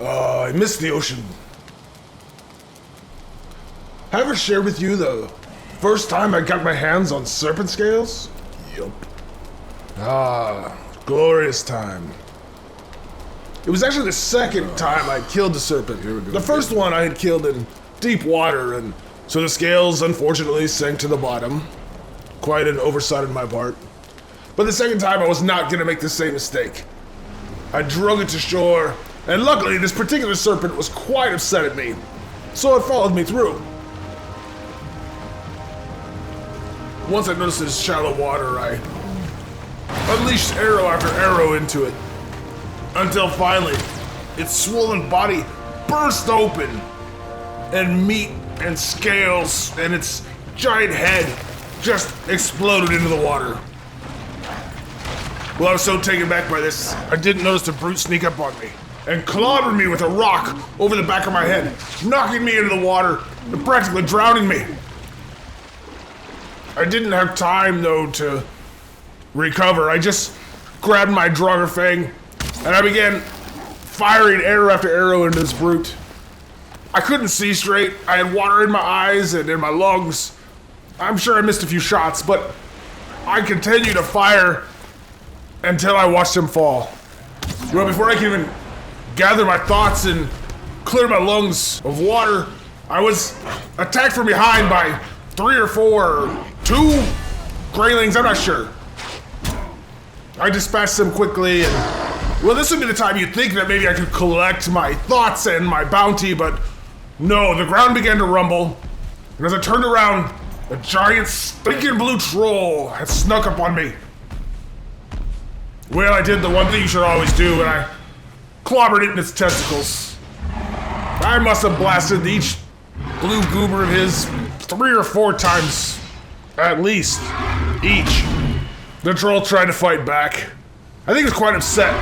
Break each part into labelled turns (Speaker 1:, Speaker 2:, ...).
Speaker 1: I miss the ocean. Have I ever shared with you the first time I got my hands on serpent scales? Yup. Ah, glorious time. It was actually the second time I killed the serpent. The first one I had killed in deep water, and so the scales unfortunately sank to the bottom. Quite an oversight on my part. But the second time I was not gonna make the same mistake. I drug it to shore, and luckily this particular serpent was quite upset at me, so it followed me through. Once I noticed this shallow water, I unleashed arrow after arrow into it, until finally, its swollen body burst open, and meat and scales and its giant head just exploded into the water. Well, I was so taken back by this, I didn't notice the brute sneak up on me and clobber me with a rock over the back of my head, knocking me into the water and practically drowning me. I didn't have time, though, to recover. I just grabbed my Draugr Fang and I began firing arrow after arrow into this brute. I couldn't see straight. I had water in my eyes and in my lungs. I'm sure I missed a few shots, but I continued to fire until I watched him fall. Well, before I could even gather my thoughts and clear my lungs of water, I was attacked from behind by 3 or 4, or 2 greylings, I'm not sure. I dispatched them quickly, and well, this would be the time you'd think that maybe I could collect my thoughts and my bounty, but no, the ground began to rumble, and as I turned around, a giant stinking blue troll had snuck up on me. Well, I did the one thing you should always do, and I clobbered it in its testicles. I must have blasted each blue goober of his 3 or 4 times, at least, each. The troll tried to fight back. I think he was quite upset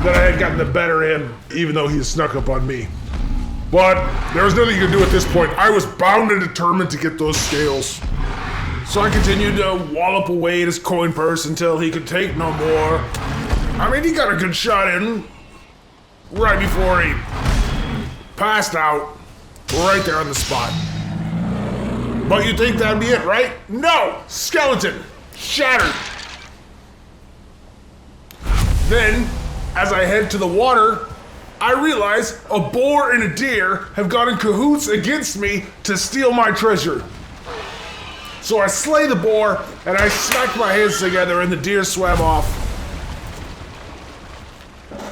Speaker 1: that I had gotten the better of him, even though he snuck up on me. But there was nothing you could do at this point. I was bound and determined to get those scales. So I continued to wallop away at his coin purse until he could take no more. I mean, he got a good shot in right before he passed out, right there on the spot. But you'd think that'd be it, right? No! Skeleton! Shattered! Then, as I head to the water, I realize a boar and a deer have gone in cahoots against me to steal my treasure. So I slay the boar, and I smacked my hands together, and the deer swam off.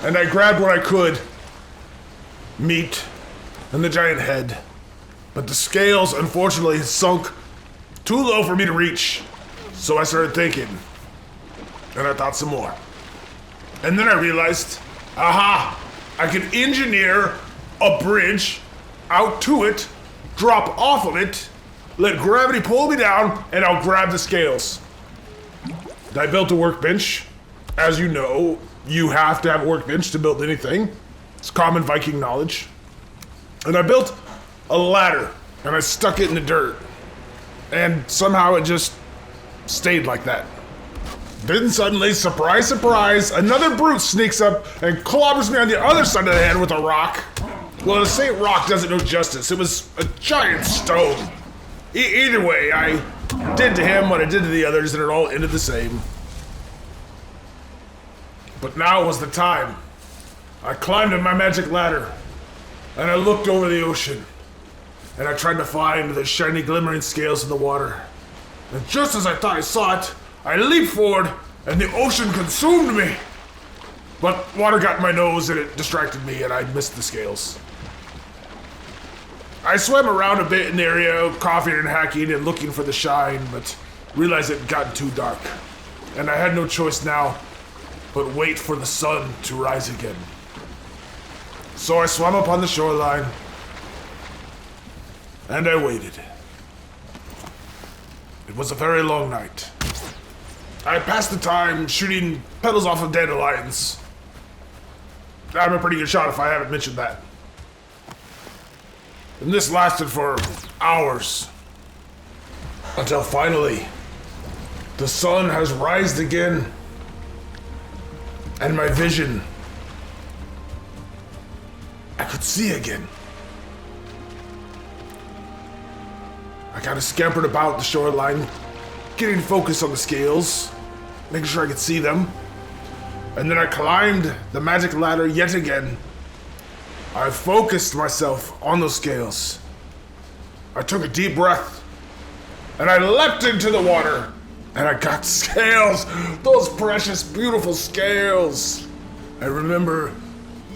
Speaker 1: And I grabbed what I could. Meat, and the giant head. But the scales, unfortunately, sunk too low for me to reach. So I started thinking, and I thought some more. And then I realized, aha, I could engineer a bridge out to it, drop off of it, let gravity pull me down, and I'll grab the scales. I built a workbench. As you know, you have to have a workbench to build anything. It's common Viking knowledge. And I built a ladder, and I stuck it in the dirt. And somehow it just stayed like that. Then suddenly, surprise, surprise, another brute sneaks up and clobbers me on the other side of the head with a rock. Well, to say rock doesn't do justice. It was a giant stone. Either way, I did to him what I did to the others, and it all ended the same. But now was the time. I climbed up my magic ladder, and I looked over the ocean, and I tried to find the shiny glimmering scales in the water. And just as I thought I saw it, I leaped forward, and the ocean consumed me. But water got in my nose, and it distracted me, and I missed the scales. I swam around a bit in the area, coughing and hacking and looking for the shine, but realized it had gotten too dark. And I had no choice now but wait for the sun to rise again. So I swam up on the shoreline, and I waited. It was a very long night. I passed the time shooting petals off of dandelions. I'm a pretty good shot if I haven't mentioned that. And this lasted for hours. Until finally, the sun has rised again. And my vision, I could see again. I kind of scampered about the shoreline, getting focused on the scales, making sure I could see them. And then I climbed the magic ladder yet again. I focused myself on those scales. I took a deep breath, and I leapt into the water, and I got scales, those precious, beautiful scales. I remember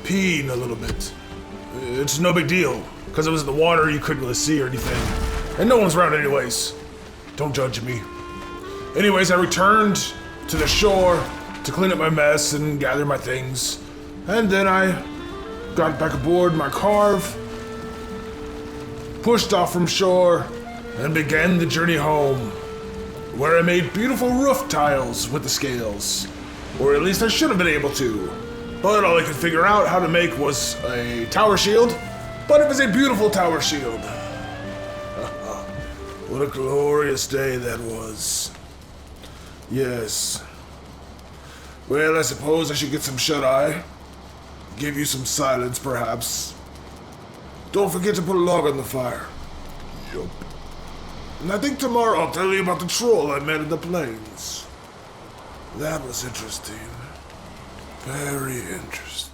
Speaker 1: peeing a little bit. It's no big deal, because it was in the water, you couldn't really see or anything. And no one's around anyways. Don't judge me. Anyways, I returned to the shore to clean up my mess and gather my things. And then I got back aboard my carve, pushed off from shore, and began the journey home, where I made beautiful roof tiles with the scales. Or at least I should have been able to. But all I could figure out how to make was a tower shield, but it was a beautiful tower shield. What a glorious day that was. Yes. Well, I suppose I should get some shut-eye. Give you some silence, perhaps. Don't forget to put a log on the fire. Yup. And I think tomorrow I'll tell you about the troll I met in the plains. That was interesting. Very interesting.